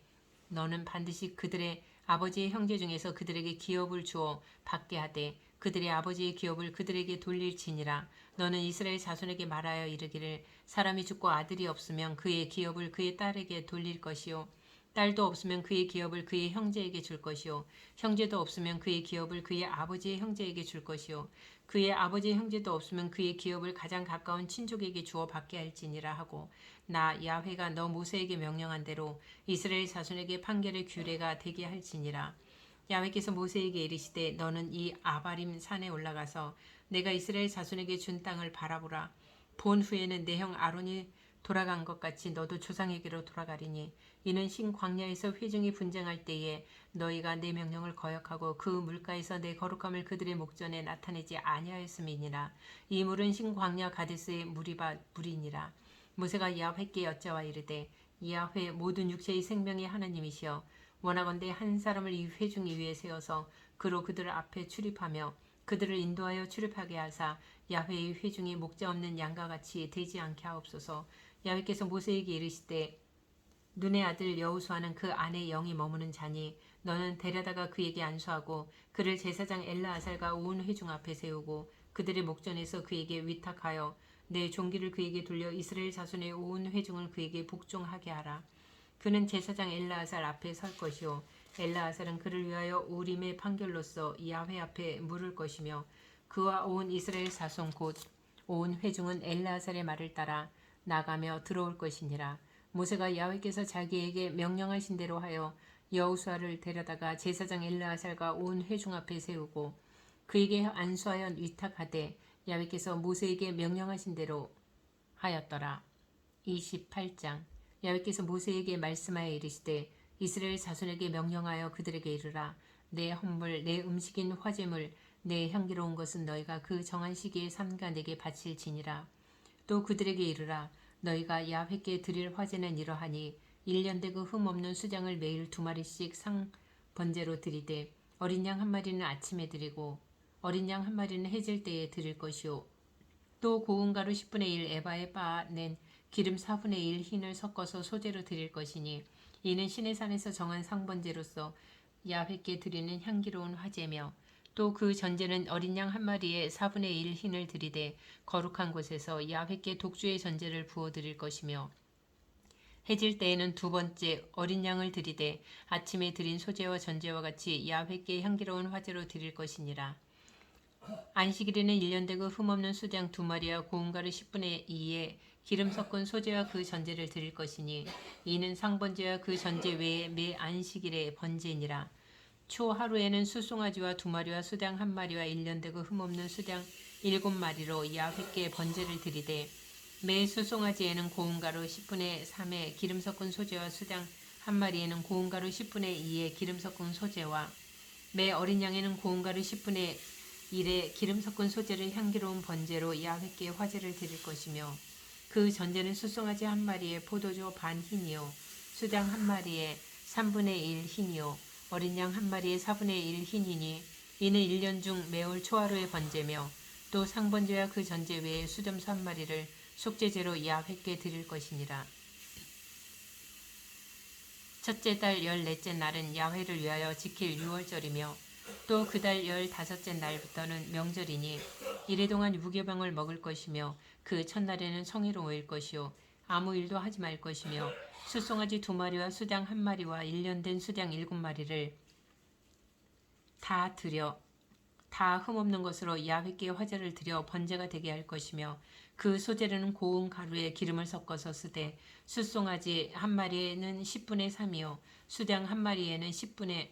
너는 반드시 그들의 아버지의 형제 중에서 그들에게 기업을 주어 받게 하되 그들의 아버지의 기업을 그들에게 돌릴지니라. 너는 이스라엘 자손에게 말하여 이르기를 사람이 죽고 아들이 없으면 그의 기업을 그의 딸에게 돌릴 것이요 딸도 없으면 그의 기업을 그의 형제에게 줄 것이요 형제도 없으면 그의 기업을 그의 아버지의 형제에게 줄 것이요 그의 아버지의 형제도 없으면 그의 기업을 가장 가까운 친족에게 주어 받게 할지니라 하고 나 야훼가 너 모세에게 명령한 대로 이스라엘 자손에게 판결의 규례가 되게 할지니라. 야훼께서 모세에게 이르시되 너는 이 아바림 산에 올라가서 내가 이스라엘 자손에게 준 땅을 바라보라. 본 후에는 내 형 아론이 돌아간 것 같이 너도 조상에게로 돌아가리니 이는 신 광야에서 회중이 분쟁할 때에 너희가 내 명령을 거역하고 그 물가에서 내 거룩함을 그들의 목전에 나타내지 아니하였음이니라. 이 물은 신 광야 가데스의 물이니라. 모세가 야훼께 여짜와 이르되 야훼 모든 육체의 생명의 하나님이시여 원하건대 한 사람을 이 회중 위에 세워서 그로 그들 앞에 출입하며 그들을 인도하여 출입하게 하사 야훼의 회중이 목자 없는 양과 같이 되지 않게 하옵소서. 야훼께서 모세에게 이르시되 눈의 아들 여호수아는 그 안에 영이 머무는 자니 너는 데려다가 그에게 안수하고 그를 제사장 엘르아살과 온 회중 앞에 세우고 그들의 목전에서 그에게 위탁하여 내 종기를 그에게 돌려 이스라엘 자손의 온 회중을 그에게 복종하게 하라. 그는 제사장 엘르아살 앞에 설 것이요 엘르아살은 그를 위하여 우림의 판결로서 야훼 앞에 물을 것이며 그와 온 이스라엘 자손 곧 온 회중은 엘르아살의 말을 따라 나가며 들어올 것이니라. 모세가 야훼께서 자기에게 명령하신 대로 하여 여호수아를 데려다가 제사장 엘르아살과 온 회중 앞에 세우고 그에게 안수하여 위탁하되 야훼께서 모세에게 명령하신 대로 하였더라. 28장 야훼께서 모세에게 말씀하여 이르시되 이스라엘 자손에게 명령하여 그들에게 이르라. 내 헌물 내 음식인 화제물 내 향기로운 것은 너희가 그 정한 시기에 삼가 내게 바칠지니라. 또 그들에게 이르라. 너희가 야훼께 드릴 화제는 이러하니 1년 되고 흠 없는 수장을 매일 2마리씩 상번제로 드리되 어린 양 1마리는 아침에 드리고 어린 양 1마리는 해질 때에 드릴 것이요 또 고운 가루 10분의 1 에바에 빻아낸 기름 4분의 1 흰을 섞어서 소재로 드릴 것이니 이는 시내 산에서 정한 상번제로서 야훼께 드리는 향기로운 화제며 또 그 전제는 어린 양 1마리에 4분의 1 흰을 드리되 거룩한 곳에서 야훼께 독주의 전제를 부어 드릴 것이며 해질 때에는 2번째 어린 양을 드리되 아침에 드린 소제와 전제와 같이 야훼께 향기로운 화제로 드릴 것이니라. 안식일에는 1년 되고 흠없는 수장 2마리와 고운 가루 10분의 2에 기름 섞은 소제와 그 전제를 드릴 것이니 이는 상번제와 그 전제 외에 매 안식일의 번제니라. 초 하루에는 수송아지와 2마리와 수장 1마리와 1년 되고 흠없는 수장 7마리로 야훼께 번제를 드리되 매 수송아지에는 고운 가루 10분의 3에 기름 섞은 소제와 수장 1마리에는 고운 가루 10분의 2에 기름 섞은 소제와 매 어린 양에는 고운 가루 10분의 1에 기름 섞은 소재를 향기로운 번제로 야훼께 화제를 드릴 것이며 그 전제는 수송아지 1마리에 포도주 반 흰이요 수장 1마리에 3분의 1 흰이요 어린 양 1마리에 4분의 1 흰이니 이는 1년 중 매월 초하루의 번제며 또 상번제와 그 전제 외에 수점수 1마리를 속죄제로 야훼께 드릴 것이니라. 첫째 달 14째 날은 야훼를 위하여 지킬 6월절이며 또 그 달 15째 날부터는 명절이니 이래 동안 무교병을 먹을 것이며 그 첫날에는 성회로 모일 것이요 아무 일도 하지 말 것이며 수송아지 2마리와 수장 1마리와 1년 된 수장 7마리를 다 흠없는 것으로 야훼께 화제를 드려 번제가 되게 할 것이며 그 소재로는 고운 가루에 기름을 섞어서 쓰되 수송아지 1마리에는 10분의 3이요 수장 1마리에는 10분의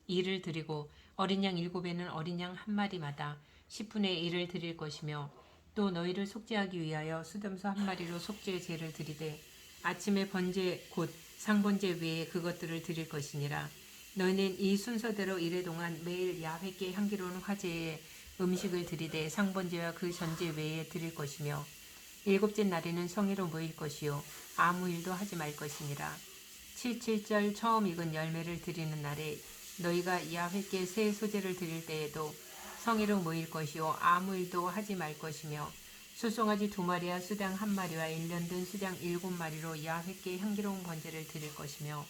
1을 드리고 어린 양 7에는 어린 양 1마리마다 10분의 1을 드릴 것이며 또 너희를 속죄하기 위하여 수점수 1마리로 속죄제를 드리되 아침에 번제 곧 상번제 외에 그것들을 드릴 것이니라. 너희는 이 순서대로 이래 동안 매일 야훼께 향기로운 화제에 음식을 드리되 상번제와 그 전제 외에 드릴 것이며 일곱째 날에는 성회로 모일 것이요 아무 일도 하지 말 것이니라. 7절 처음 익은 열매를 드리는 날에 너희가 야훼께 새 소재를 드릴 때에도 성회로 모일 것이요 아무 일도 하지 말 것이며 수송아지 2마리와 수장 1마리와 1년 된 수장 7마리로 야훼께 향기로운 번제를 드릴 것이며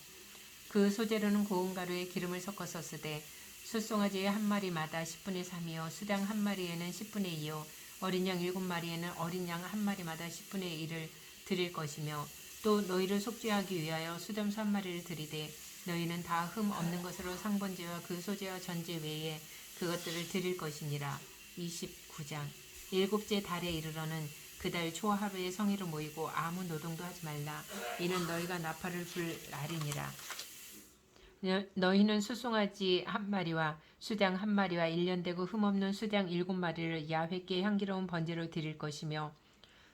그 소재로는 고운 가루에 기름을 섞어서 쓰되 숫송아지 1마리마다 10분의 3이요 수장 1마리에는 10분의 2요 어린 양 7마리에는 어린 양 1마리마다 10분의 1을 드릴 것이며 또 너희를 속죄하기 위하여 수염소 1마리를 드리되 너희는 다 흠 없는 것으로 상번제와 그 소제와 전제 외에 그것들을 드릴 것이니라. 29장 일곱째 달에 이르러는 그 달 초하루에 성회로 모이고 아무 노동도 하지 말라. 이는 너희가 나팔을 불 날이니라. 너희는 숫송아지 1마리와 수장 1마리와 1년 되고 흠없는 수장 7마리를 야훼께 향기로운 번제로 드릴 것이며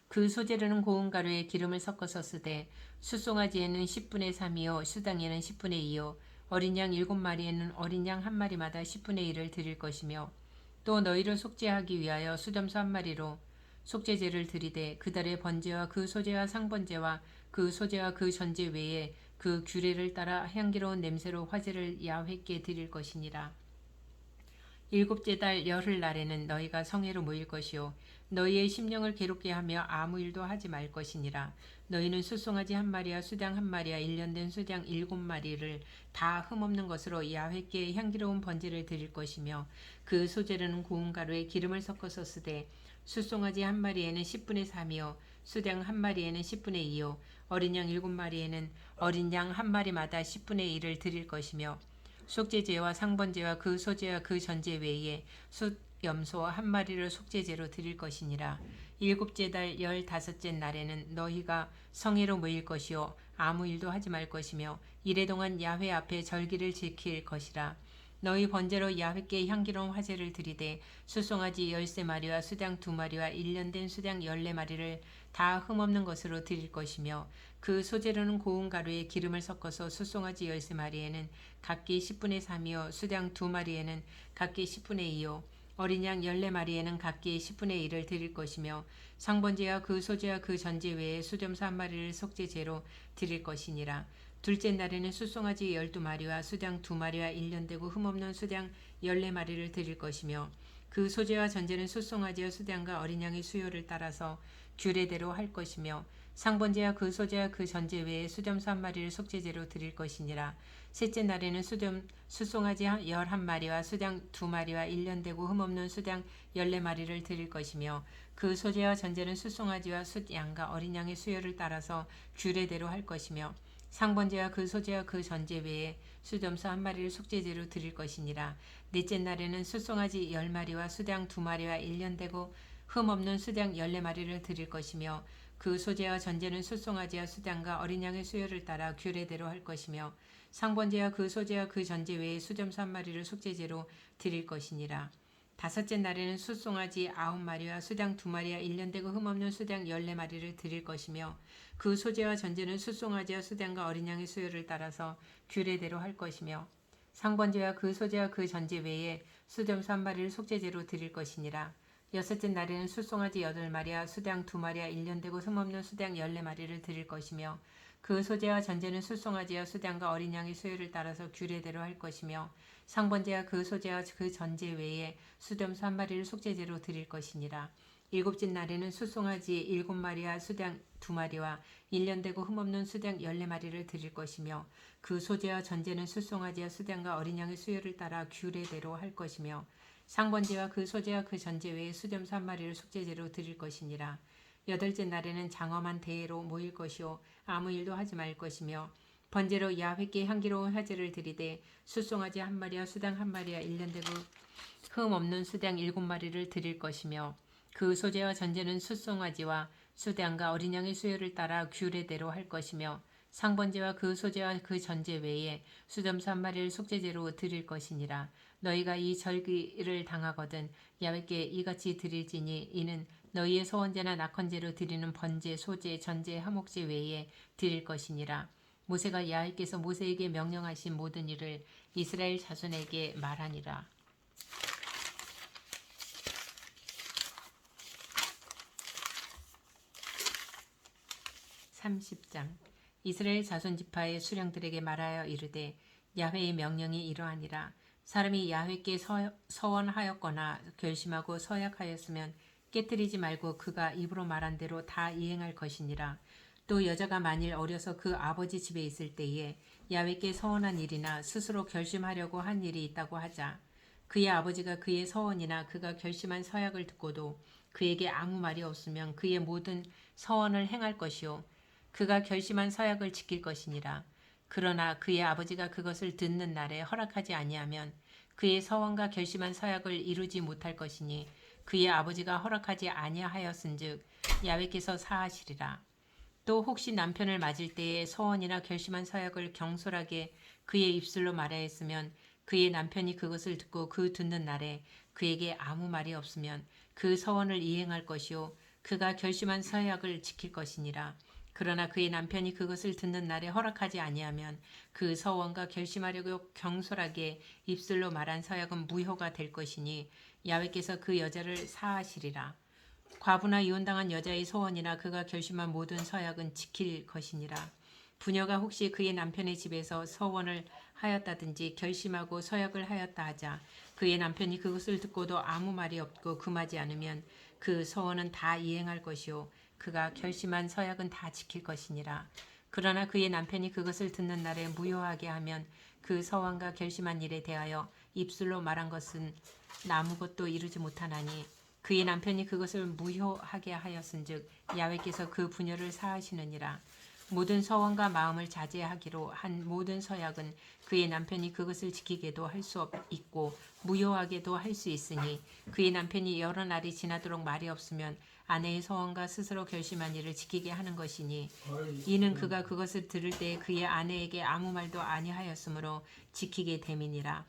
그 소재로는 고운 가루에 기름을 섞어서 쓰되 숫송아지에는 10분의 3이요 수장에는 10분의 2요 어린 양 7마리에는 어린 양 1마리마다 10분의 1을 드릴 것이며 또 너희를 속죄하기 위하여 수염소 1마리로 속죄제를 드리되 그 달의 번제와 그 소제와 상번제와 그 소제와 그 전제 외에 그 규례를 따라 향기로운 냄새로 화제를 야훼께 드릴 것이니라. 일곱째 달 열흘 날에는 너희가 성회로 모일 것이요 너희의 심령을 괴롭게 하며 아무 일도 하지 말 것이니라. 너희는 숫송아지 1마리와 수장 1마리와 1년 된 수장 7마리를 다 흠없는 것으로 야훼께 향기로운 번제를 드릴 것이며 그 소재로는 고운 가루에 기름을 섞어서 쓰되 숫송아지 1마리에는 10분의 3이요 수장 1마리에는 10분의 2요 어린 양 7마리에는 어린 양 1마리마다 10분의 1을 드릴 것이며 속죄제와 상번제와 그 소제와 그 전제 외에 숫염소 1마리를 속죄제로 드릴 것이니라. 일곱째 달 15째 날에는 너희가 성회로 모일 것이요 아무 일도 하지 말 것이며 이래 동안 야훼 앞에 절기를 지킬 것이라. 너희 번제로 야훼께 향기로운 화제를 드리되 숫송아지 13마리와 수장 2마리와 1년 된 수장 14마리를 다 흠없는 것으로 드릴 것이며 그 소재로는 고운 가루에 기름을 섞어서 숫송아지 13마리에는 각기 10분의 3이요 수장 2마리에는 각기 10분의 2요 어린 양 14마리에는 각기 10분의 1을 드릴 것이며 상번제와 그 소제와 그 전제 외에 수염소 1마리를 속죄제로 드릴 것이니라. 둘째 날에는 숫송아지 12마리와 수장 2마리와 1년 되고 흠없는 수장 14마리를 드릴 것이며 그 소제와 전제는 숫송아지와 수장과 어린 양의 수요를 따라서 규례대로 할 것이며 상번제와 그 소제와 그 전제 외에 수염소 1마리를 속죄제로 드릴 것이니라. 셋째 날에는 숫송아지 11마리와 수장 2마리와 1년 되고 흠없는 수장 14마리를 드릴 것이며 그 소제와 전제는 숫송아지와 숫양과 어린 양의 수요를 따라서 규례대로 할 것이며 상번제와 그 소제와 그 전제 외에 수염소 1마리를 속죄제로 드릴 것이니라. 넷째 날에는 숫송아지 10마리와 수장 2마리와 1년 되고 흠없는 수장 14마리를 드릴 것이며 그 소제와 전제는 숫송아지와 수장과 어린 양의 수요를 따라 규례대로 할 것이며 상번제와 그 소제와 그 전제 외에 수염소 1마리를 속죄제로 드릴 것이니라. 다섯째 날에는 숫송아지 9마리와 수장 2마리와 1년 되고 흠없는 수장 14마리를 드릴 것이며 그 소제와 전제는 숫송아지와 수장과 어린 양의 수요를 따라서 규례대로 할 것이며 상번제와 그 소제와 그 전제 외에 수염소 1마리를 속죄제로 드릴 것이니라. 여섯째 날에는 숫송아지 8마리와 수장 2마리와 1년 되고 흠없는 수장 14마리를 드릴 것이며 그 소제와 전제는 숫송아지와 수장과 어린 양의 수요를 따라서 규례대로 할 것이며 상번제와 그 소제와 그 전제 외에 수염소 1마리를 속죄제로 드릴 것이니라. 일곱째 날에는 숫송아지 7마리와 수장 2마리와 1년 되고 흠없는 수장 14마리를 드릴 것이며 그 소제와 전제는 숫송아지와 수장과 어린 양의 수요를 따라 규례대로 할 것이며 상번제와 그 소제와 그 전제 외에 수염소 1마리를 속죄제로 드릴 것이니라. 여덟째 날에는 장엄한 대회로 모일 것이요 아무 일도 하지 말 것이며 번제로 야훼께 향기로운 화제를 드리되 숫송아지 1마리와 수장 1마리와 1년 되고 흠 없는 수장 7마리를 드릴 것이며 그 소제와 전제는 숫송아지와 수장과 어린 양의 수요를 따라 규례대로 할 것이며 상번제와 그 소제와 그 전제 외에 수염소 1마리를 속죄제로 드릴 것이니라. 너희가 이 절기를 당하거든 야훼께 이같이 드릴지니 이는 너희의 소원제나 낙헌제로 드리는 번제, 소제, 전제, 화목제 외에 드릴 것이니라. 모세가 야훼께서 모세에게 명령하신 모든 일을 이스라엘 자손에게 말하니라. 30장. 이스라엘 자손 지파의 수령들에게 말하여 이르되 야훼의 명령이 이러하니라. 사람이 야훼께 서원하였거나 결심하고 서약하였으면 깨뜨리지 말고 그가 입으로 말한 대로 다 이행할 것이니라. 또 여자가 만일 어려서 그 아버지 집에 있을 때에 야훼께 서원한 일이나 스스로 결심하려고 한 일이 있다고 하자. 그의 아버지가 그의 서원이나 그가 결심한 서약을 듣고도 그에게 아무 말이 없으면 그의 모든 서원을 행할 것이요 그가 결심한 서약을 지킬 것이니라. 그러나 그의 아버지가 그것을 듣는 날에 허락하지 아니하면 그의 서원과 결심한 서약을 이루지 못할 것이니 그의 아버지가 허락하지 아니하였은즉 야훼께서 사하시리라. 또 혹시 남편을 맞을 때에 서원이나 결심한 서약을 경솔하게 그의 입술로 말하였으면 그의 남편이 그것을 듣고 그 듣는 날에 그에게 아무 말이 없으면 그 서원을 이행할 것이요 그가 결심한 서약을 지킬 것이니라. 그러나 그의 남편이 그것을 듣는 날에 허락하지 아니하면 그 서원과 결심하려고 경솔하게 입술로 말한 서약은 무효가 될 것이니 야훼께서 그 여자를 사하시리라. 과부나 이혼당한 여자의 소원이나 그가 결심한 모든 서약은 지킬 것이니라. 부녀가 혹시 그의 남편의 집에서 서원을 하였다든지 결심하고 서약을 하였다 하자 그의 남편이 그것을 듣고도 아무 말이 없고 금하지 않으면 그 서원은 다 이행할 것이요 그가 결심한 서약은 다 지킬 것이니라. 그러나 그의 남편이 그것을 듣는 날에 무효하게 하면 그 서원과 결심한 일에 대하여 입술로 말한 것은 아무것도 이루지 못하나니 그의 남편이 그것을 무효하게 하였은즉 야훼께서 그 부녀를 사하시느니라. 모든 서원과 마음을 자제하기로 한 모든 서약은 그의 남편이 그것을 지키게도 할 수 있고 무효하게도 할 수 있으니 그의 남편이 여러 날이 지나도록 말이 없으면 아내의 서원과 스스로 결심한 일을 지키게 하는 것이니 이는 그가 그것을 들을 때 그의 아내에게 아무 말도 아니하였으므로 지키게 됨이니라.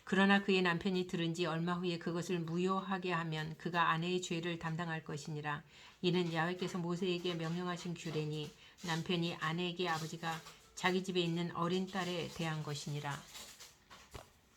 그러나 그의 남편이 들은 지 얼마 후에 그것을 무효하게 하면 그가 아내의 죄를 담당할 것이니라. 이는 야훼께서 모세에게 명령하신 규례니 남편이 아내에게 아버지가 자기 집에 있는 어린 딸에 대한 것이니라.